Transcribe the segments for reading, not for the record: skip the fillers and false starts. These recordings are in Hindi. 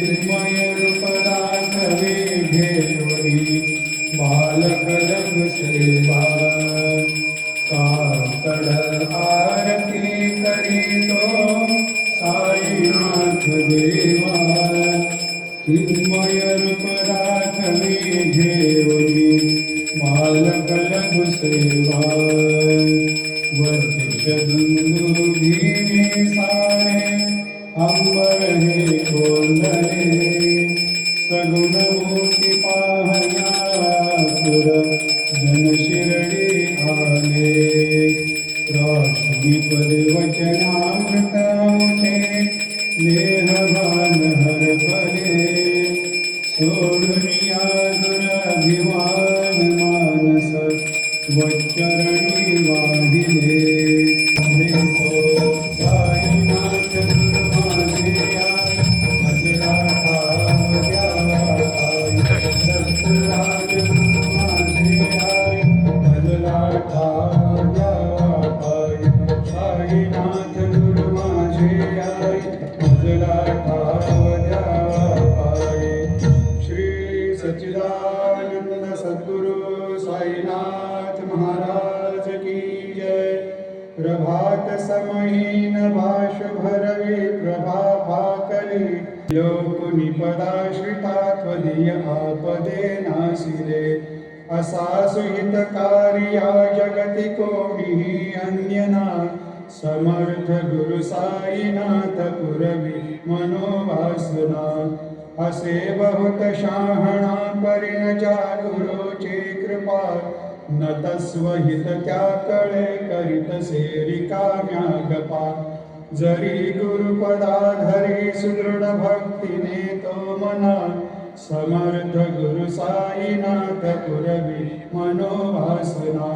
चिन्मय रूपदास घेवरी बालक लघु सेवा काकड आरती करीतो साईनाथ देवा चिन्मय रूपदास घेवरी बालक लघु सेवा वर्ष दुंदुभिनी सारे अंबर हे कोंडले सगुण मूर्ती पाहया पुर जन शिरडी आले राष्ट्रपद वचनामृत मुठे देहभान हरपले सोडुनिया दुरभिमान मानस वच्चरणी वाहिले साईनाथ गुरुमानिया अजरा सत्यराज गुरुमानिया अजरा साईनाथ गुरुमानिया अजरा श्री सच्चिदानंद सद्गुरु साईनाथ महाराज की जय। प्रभात समहीन भाष भरवी प्रभा पाकली लोकुनिपदाश्रिता त्वदीय आपदे नासिरे असा सुहितकार्या जगति कोणीही अन्यना समर्थ गुरु साईनाथ पुरवी मनोवासना असे बहुत शहाणा परिणजा गुरुची कृपा न तस्वहित त्या कळे करीत सेरिकाम्या गपा जरी गुरुपदाधरी सुदृढ भक्तीने तो मना समर्थ गुरु साईनाथ पुरवी मनोवासना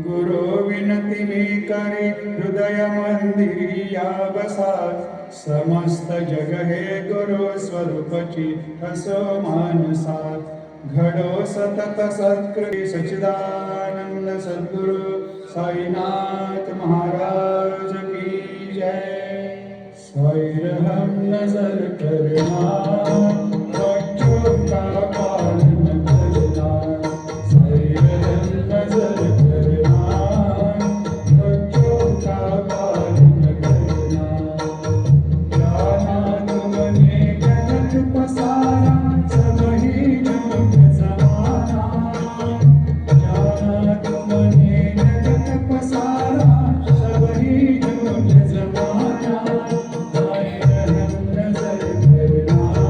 गुरु विनती मी करी हृदय मंदिरी या बसा समस्त जग हे गुरु स्वरूपची हसो मानसा घडो सतत सत्कृती सच्चिदानंद सद्गुरु साईनाथ महाराज की जय। स्वैरहम नजर करना बच्चों का पालन करना स्वैरहम नजर करना बच्चों का पालन करना जाना तुमने जगत पसारा सबही जोग जमाना जाना तुमने जगत पसारा सबही जोग जमाना स्वैरहम नजर करना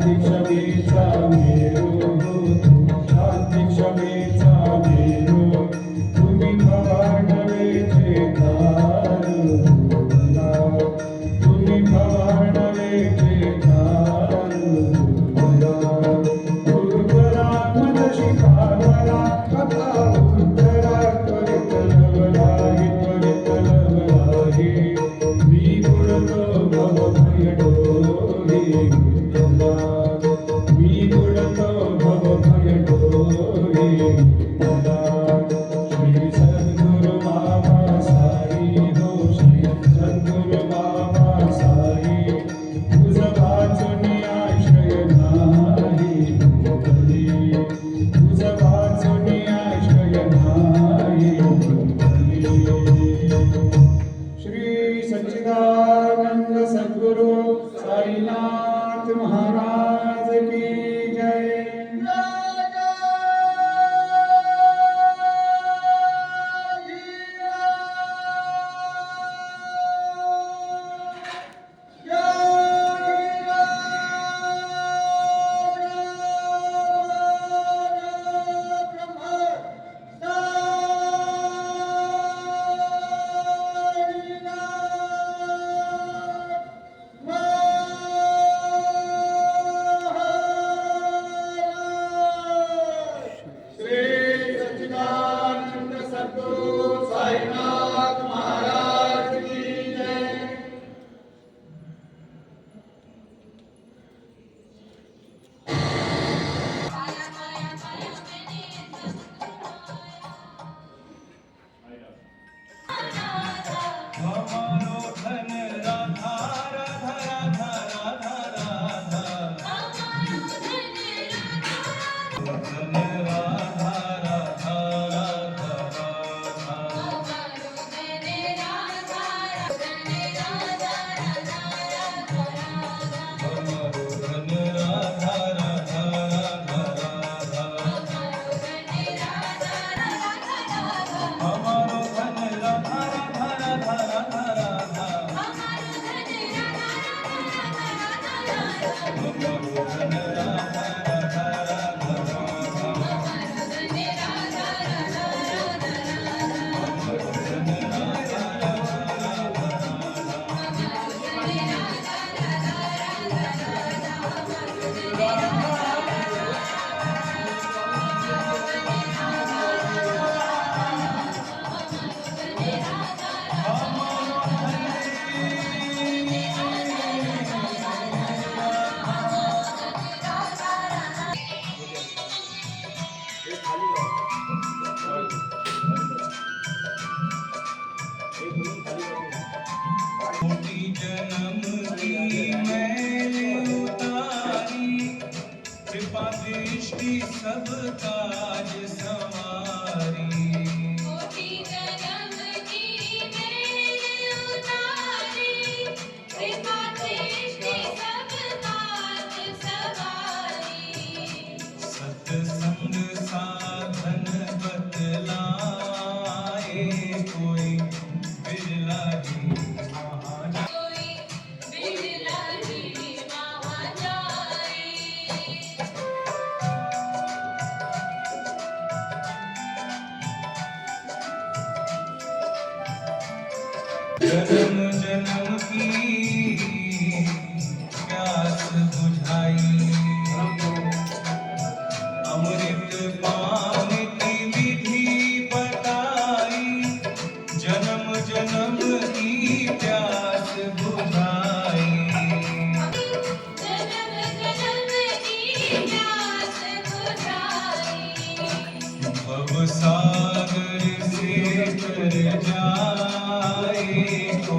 शांती क्षमेचा मेरू शांती क्षमेचा मेरू तुम्ही भवानवेचे तारू तुम्ही भवानवेचे तारू गुरुवरा मद शिखावरा कथा उत्तरा त्वरित लवलाही त्वरित लवलाही मी बुडतो भवभय डोही मी बुडतो भवभय डोही श्री सद्गुरु बाबा साई हो श्री सद्गुरु बाबा साई तुझ वाचून आश्रय नाही भोगली तुझ वाचून आश्रय नाही भोगली श्री सच्चिदानंद सद्गुरु साईनाथ महाराज की जय श्री सच्चिदानंद सद्गुरु साईनाथ महाराज की जय हमारो धन राधा राधा राधा राधा राधा धन राधा राधा राधा हमारो धन राधा राधा राधा हमारो धन राधा राधा राधा राधा राधा हमारो धन राधा राधा राधा कोटि जन्म की मैंने उतारी कृपा दृष्टि सब काज संवारी कोटि जन्म की मैंने उतारी कृपा दृष्टि सब काज सवारी सत्संग साधन बतलाए कोई बिरला ही महान कोई बिरला ही वहाँ जाए जन्म जन्म की प्यास बुझाई अमृत पान की विधि बताई जन्म जन्म की प्यास बुझाई जन्म जन्म की प्यास बुझाई भव सागर से तर जाए को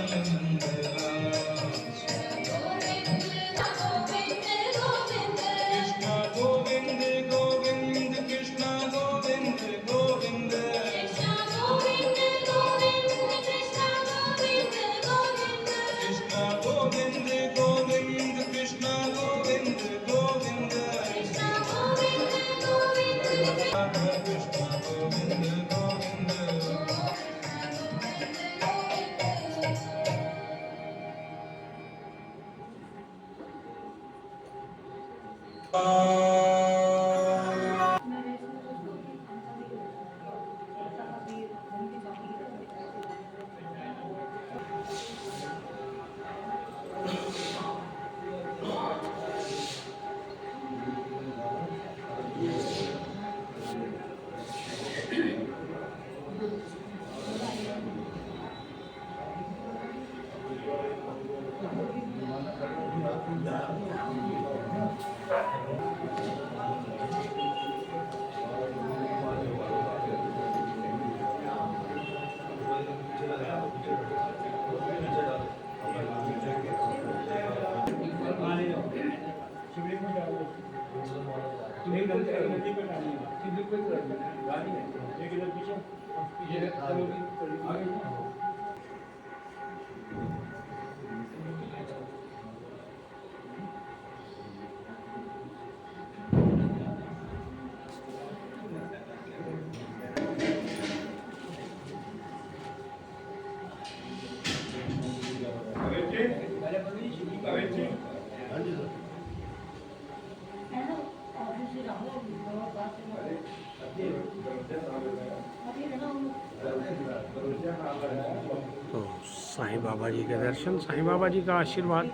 तो साईं बाबा जी के दर्शन, साईं बाबा जी का आशीर्वाद।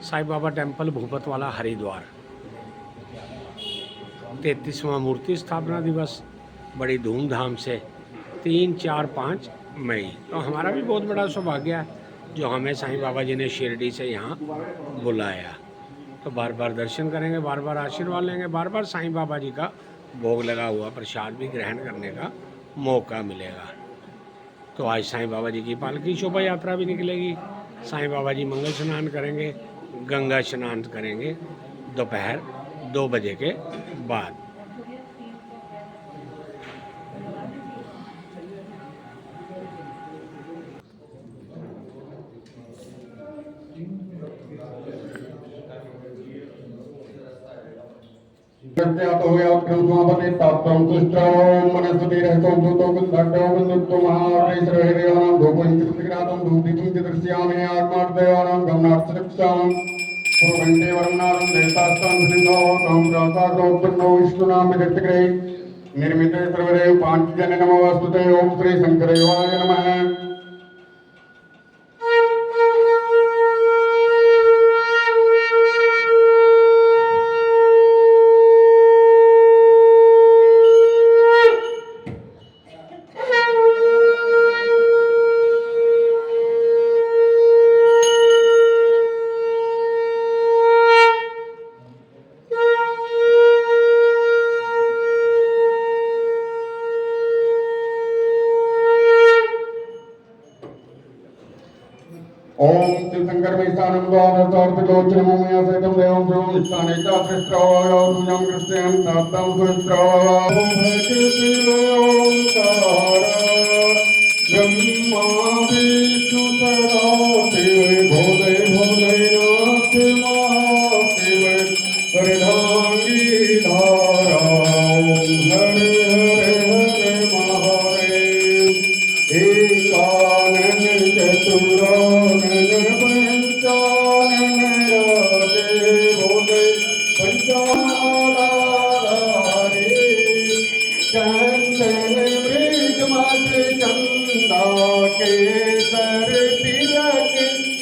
साईं बाबा टेम्पल भूपत वाला हरिद्वार, 33वां मूर्ति स्थापना दिवस बड़ी धूमधाम से 3, 4, 5 मई। तो हमारा भी बहुत बड़ा सौभाग्य है जो हमें साईं बाबा जी ने शिरडी से यहाँ बुलाया। तो बार बार दर्शन करेंगे, बार बार आशीर्वाद लेंगे, बार बार साईं बाबा जी का भोग लगा हुआ प्रसाद भी ग्रहण करने का मौका मिलेगा। तो आज साईं बाबा जी की पालकी शोभा यात्रा भी निकलेगी। साईं बाबा जी मंगल स्नान करेंगे, गंगा स्नान करेंगे दोपहर 2 बजे के बाद। प्रत्यातो यात्रंस्वापते ताप्तं तुष्टौ मनस्पतिरहितो भूतो गुन्धट्टौ गुन्धुक्तो महावैश्रवैर्याणां धूपञ्चित्तिग्रातं धूपदीपं च दृश्यामि आत्मार्थयानां गमनार्थरक्षां पूर्वण्डे वर्णानं देवतास्तां सुनिन्दो तं प्रासादोत्पन्नो विष्णुनां विदत्तग्रे निर्मिते सर्वदेव पाञ्चजन्य नमो वस्तुते ओम श्री शंकरदेवाय नमः। ओम तीर्थंकर में स्थानम द्वादशार्थ मुमया सहितं देवं देवं स्थाने चात्रिस्त्रावाय तुझं कृष्णं ताप्तं सुस्त्रावाय ओंकार ब्रह्मा विष्णु सदाशिव भोले भोलेनाथ महादेव वरदांगी धारा ओम हरे हरे हरे महादेव एकानन चतुरानन पंचानन राजे भोले पंचानारे चंदन मृग मत चंदा केसर तिलक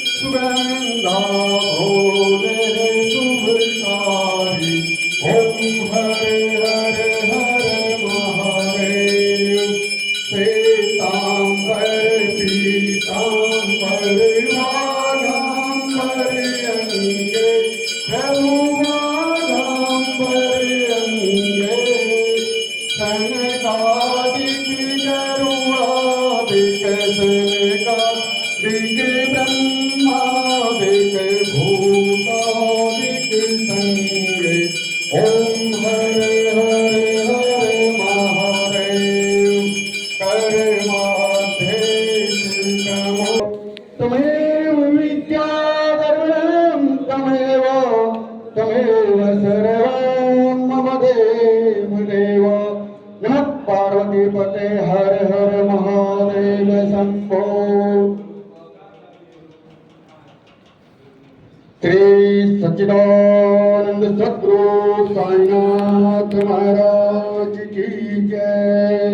सुगंधा भोले शुभकारी ओम हरे हरे हरे महादेव श्वेतांबर पीतांबर वागांबर अंगे प्रभु वागांबर अंगे सनकादिक गरुड़ादिक सनकादिक ब्रह्मादिक भूतादिक संगे ओम हरे हरे हरे महादेव कर्माध्यक्षमो तमेव विद्याधरणं तमेव सर्वं मम देव देव नमः पार्वतीपते हर हर महादेव शंभो। श्री सच्चिदानंद सद्गुरु साईनाथ महाराज की जय।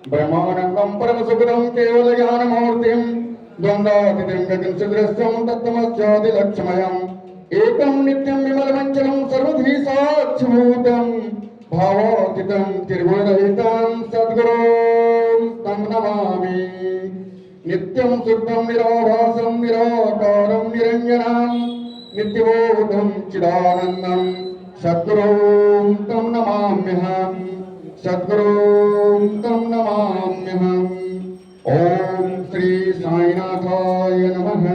ब्रह्मानंदं परम सुखदं केवल ज्ञानमूर्तिं द्वन्द्वातीतं गगनसदृशं तत्तमस्यादिलक्ष्यमयम् एकं नित्यं विमलमञ्चलं सर्वधी साक्षिभूतं भावातीतं त्रिगुणरहितं सद्गुरुं तं नमामि। नित्यं शुद्धं निराभासं निराकारं निरञ्जनं नित्यबोधं चिदानन्दं सद्गुरुं तं नमाम्यहम् सद्गुरुं तं नमाम्यहम्। ओम श्री साईनाथाय नमः।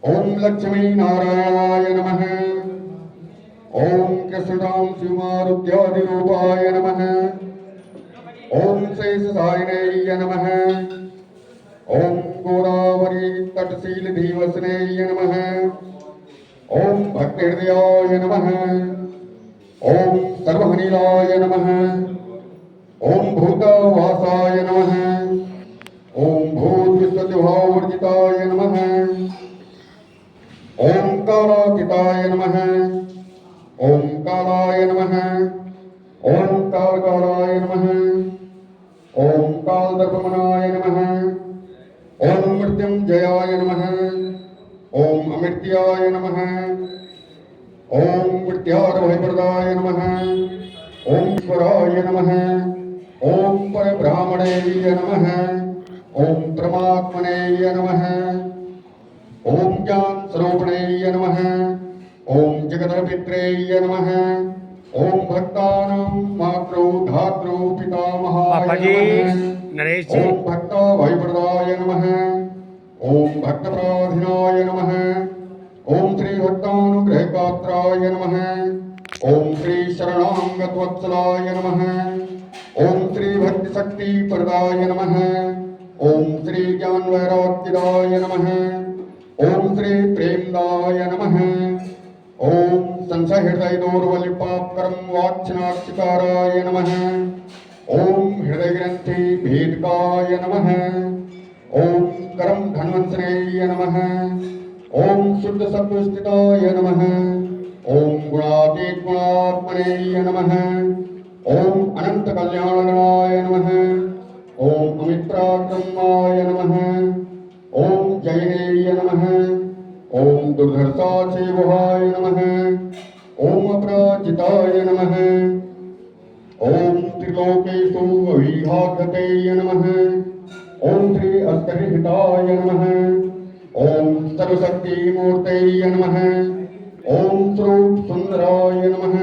ओम लक्ष्मी नारायणाय नमः। कृष्णराम शिवमारुत्यादिरूपाय नमः। ओम शेषशायिने नमः। ओम गोदावरी तटशील धीवसने नमः। ओम भक्तिहृदयाय नमः। ओम सर्वहनीलाय नमः। ओम भूतवासाय नमः। ओम भूतविश्वविभावर्जिताय नमः। ओम कालातीताय नमः। ओम कालाय नमः। ओम कालकालाय नमः। ओम कालदर्पमनाय नमः। ओम मृत्युंजयाय नमः। ओम अमृत्याय नमः। ओम मृत्यार्भयप्रदाय नमः। ओम ईश्वराय नमः। ओम परब्राह्मणे नमः। ओम परमात्मने नमः। ओम ज्ञान स्वरूपिणे नमः। ओम जगदपित्रे नमः। ओम भक्तानां मातृ धातृ पितामहाय पापा जी, नमः। नरेश जी। ओम भक्ताभयप्रदाय नमः। ओम भक्तपराधीनाय नमः। ओम श्री भक्तानुग्रहपात्राय नमः। ओम श्री शरणागतवत्सलाय नमः। ओम श्री भक्तिशक्ति प्रदाय नमः। ओम श्री ज्ञान वैराग्यदाय नमः। ओम श्री प्रेमदाय नमः। ओम संशय हृदय दौर्बल्यपाप कर्म वाक्षनाक्षकाराय नमः। ओम हृदय ग्रंथि भेदकाय नमः। ओम कर्म धन्वंसने नमः। ओम शुद्ध सत्वस्थिताय नमः। ओम गुणातीत गुणात्मने नमः। ओम अनंत कल्याणाय नमः। ओम अमित्राक्रमाय नमः। ओम जयने नमः। ओम दुर्धर्षाचेवहाय नमः। ओम अपराजिताय नमः। ओम त्रिलोकेषु अविघातते नमः। ओम श्री अस्तरिहिताय नमः। ओम सर्वशक्तिमूर्ते नमः। ओम स्वरूप सुंदराय नमः।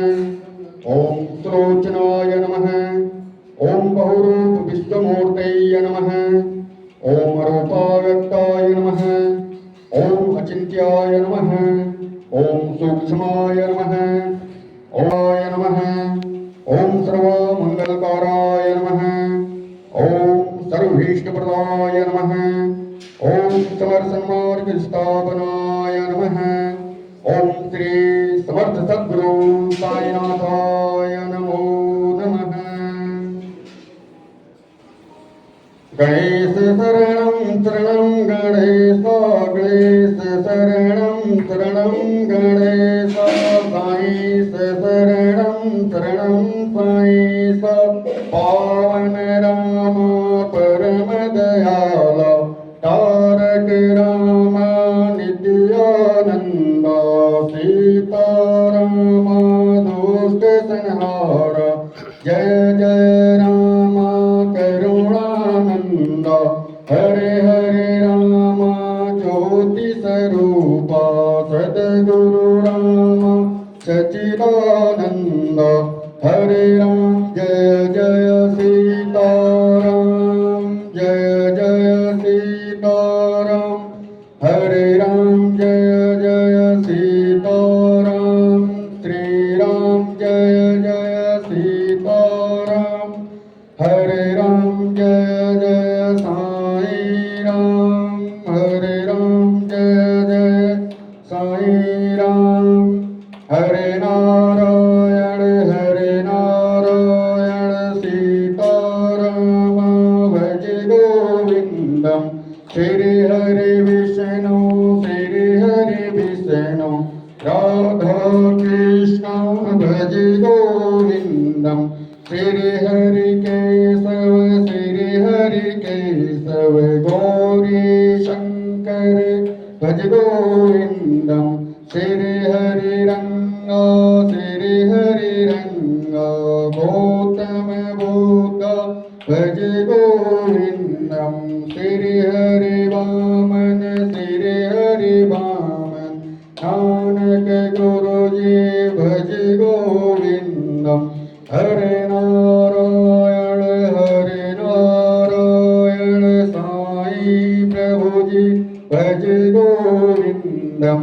ओम सुलोचनाय नमः। ओम बहुरूप विश्वमूर्ते नमः। ओम अरूपाव्यक्ताय नमः। ओम अचिन्त्याय नमः। ओम सूक्ष्माय नमः। ओमाय नमः। ओम सर्वमंगलकाराय नमः। ओम सर्वभीष्टप्रदाय नमः। ओम समर्थ स्थापनाय नमः। ओम श्री समर्थ सद्गुरु साईनाथाय नमो नमः। गणेश शरणं शरणं गणेश गणेश शरणं शरणं गणेश साई शरणं शरणं साई पावन राम परम दयाल तारक राम नित्यानंद सीताराम दुष्ट संहार जय जय राम करुणानंद हरे हरे राम ज्योति स्वरूप सद्गुरु राम सच्चिदानंद हरे राम जय जय सीताराम जय जय सीताराम हरे राम जय जय सीताराम श्री राम जय जय सीताराम हरे राम जय जय साई राम हरे राम जय जय साई राम हरे नारायण सीताराम भज गोविंदम श्री हरि विष्णु राधा कृष्ण भज गोविंदम श्री हरि केशव गौरी शंकर भज गोविंदम श्री हरि रंग गौतम बुद्ध भज गोविंदम श्री हरि वामन नानक गुरु जी भज गोविंदम हरे नारायण साई प्रभु जी भज गोविंदम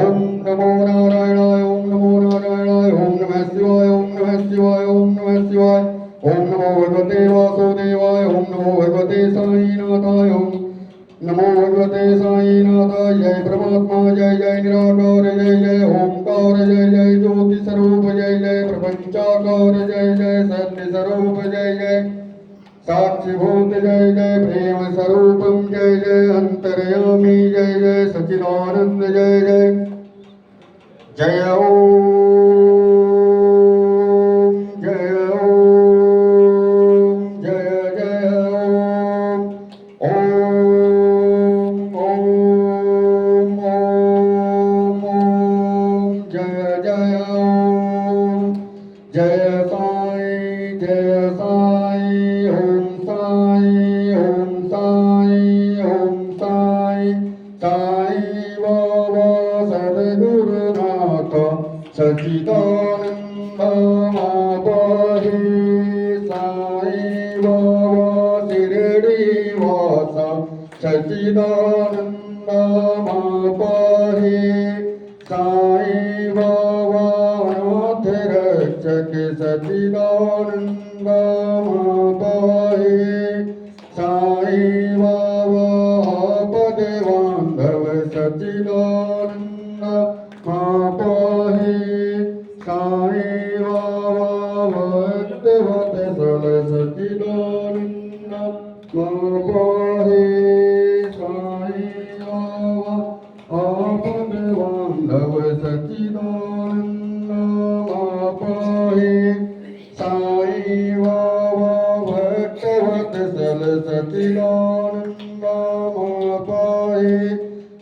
ओम नमो नारायणाय ओम नमो नारायणाय ओम नमः निराकार जय जय ज्योति स्वरूप जय जय प्रपंचाकार जय जय सत्य स्वरूप जय जय साक्षीभूत जय जय प्रेम स्वरूपम जय जय अंतर्यामी जय जय सच्चिदानंद जय जय जय ओम जय ओम जय जय ओम ओम ओम ओम ओम जय जय ओम जय साई ओम साई ओम साई ओम साई साई बाबा सद्गुरुनाथ सच्चिदानंद महाबोधि साई बाबा शिरडी वासा सच्चिदानंद महाबोधि साई बाबा अनाथ रक्षक सच्चिदानंद महाबोधि साई बाबा आपद बांधव सच्चिदानंद महाबोधि साई बाबा भक्त वत्सल सच्चिदानंद महाबोधि साई बाबा आपद बांधव सच्चिदानंद महाबोधि साई बाबा भक्त वत्सल सच्चिदानंद महाबोधि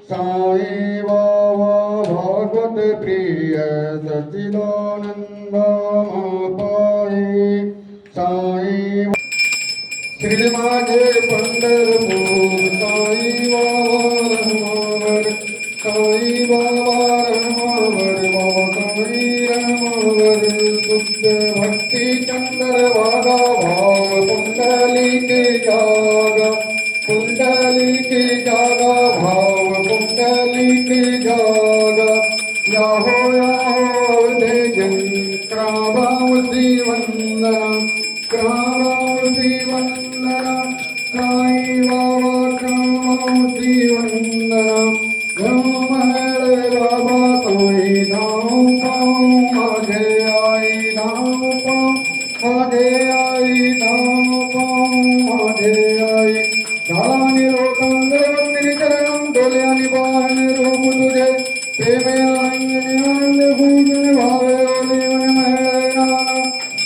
साई बाबा भागवत प्रिय सच्चिदानंद महाबोधि साई श्री माझे पंढरपूर साई बाबा रमावर साई बाबा रमावर बाबा साई रमावर शुद्ध भक्ति चंद्र वागा भाव कुंडली की जागा भाव कुंडली की जागा याहो देजन क्रावावती वंदना क्रावावती वंदना साई बाबा क्रावावती वंदना रामहरे बाबा साई धाम पाऊं माझे आई धाम पाऊं माझे आई धाम पाऊं माझे आई झाला निरोधांग चरणम डोले आणि बाण रूप तुझे प्रेमे आनंद भूजन भावे ओले मन महराना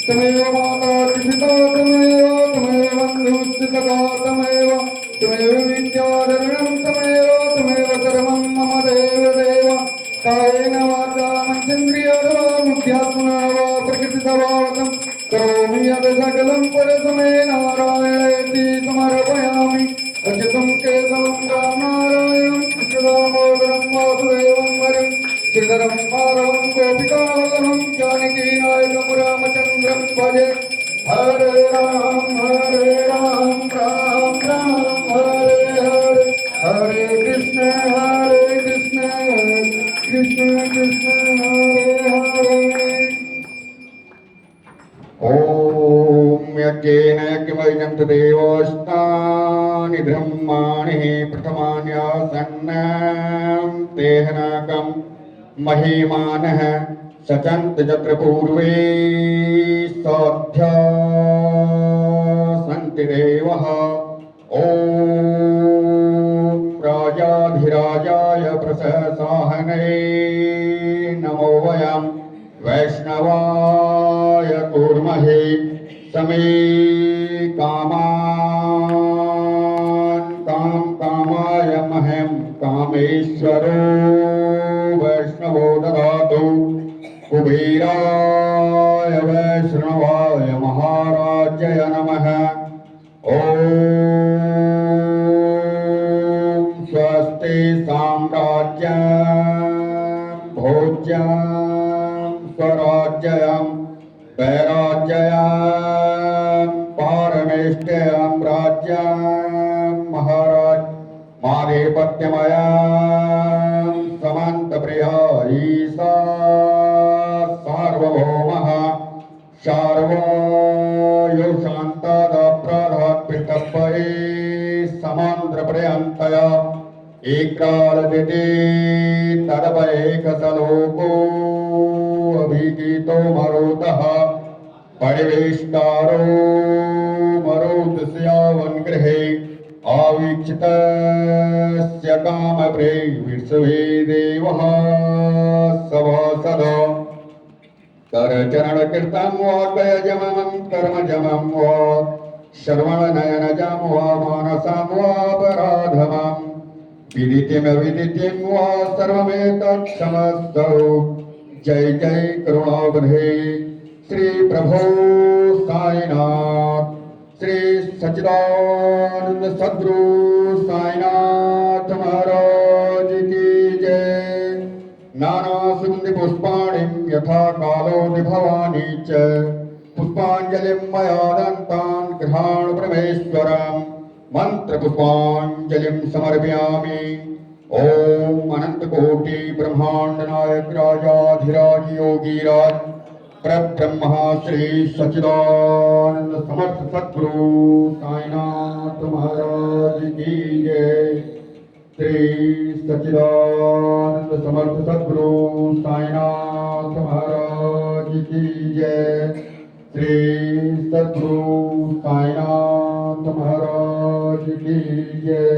तमेव माता पिता तमेव बंधु चितका तमेव विद्याधरणं तमेव सर्वं मम देव देव कायेन वाचा मनसेन्द्रियर्वा बुद्ध्यात्मना वा प्रकृतिस्वभावतं करोमि यत् सकलं परस्मै नारायणेति समर्पयामि अच्युतं केशवं रामनारायणं कृष्णदामोदरं वासुदेवं हरिं श्रीधरं माधवं गोपिकावल्लभं जानकीनायकं रामचन्द्रं भजे हरे राम राम राम हरे हरे हरे कृष्ण कृष्ण कृष्ण हरे हरे ओम यज्ञेन यज्ञमयं तदेवास्तानि ब्रह्माणि प्रथमान्यासन्नं तेहनाकं महिमानः सचन्त जत्र पूर्वे साध्या सन्ति देवः ॐ राजाधिराजाय प्रससाहने नमो वयं वैष्णवाय कुर्महे समे कामान् कामाय मह्यं कामेश्वरो वैष्णवो ददातु कुबेराय वैष्णवाय महाराजय नमः ॐ स्वस्ति साम्राज्यं भोज्यं स्वराज्यं वैराज्यं पारमेष्ट्यं राज्यं महाराज माधेपत्यमयं समन्तप्रिया ईसा सार्वभौमः शार्वायु शान्तादप्रधात्पितपये समान्द्रपर्यन्तया एकालदिति तदपैकसलोको परिवेष्टारो मरोदस्यावन् गृहे आवीक्षितस्य कामप्रैर्विष्णवे देवः सभासद करचरणकीर्तं वा कयजमं कर्मजमं वा श्रवणनयनजं वा मानसं वापराधमं विदितिमविदितिं वा सर्वमेतत् समस्तौ जय जय करुणावधे श्री प्रभो साईनाथ श्री सच्चिदानंद सद्गुरु साईनाथ महाराज की जय नाना सुगंधि पुष्पाणिं यथा कालो भवानी च पुष्पांजलिं मया दन्तान् गृहाण परमेश्वरम् मंत्र पुष्पांजलिं समर्पयामि ओम अनंत कोटि ब्रह्मांड नायक राजाधिराज योगीराज परब्रह्म श्री सच्चिदानंद समर्थ सद्गुरु साईनाथ महाराज की जय श्री सच्चिदानंद समर्थ सद्गुरु साईनाथ महाराज की जय श्री सद्गुरु साईनाथ महाराज की जय।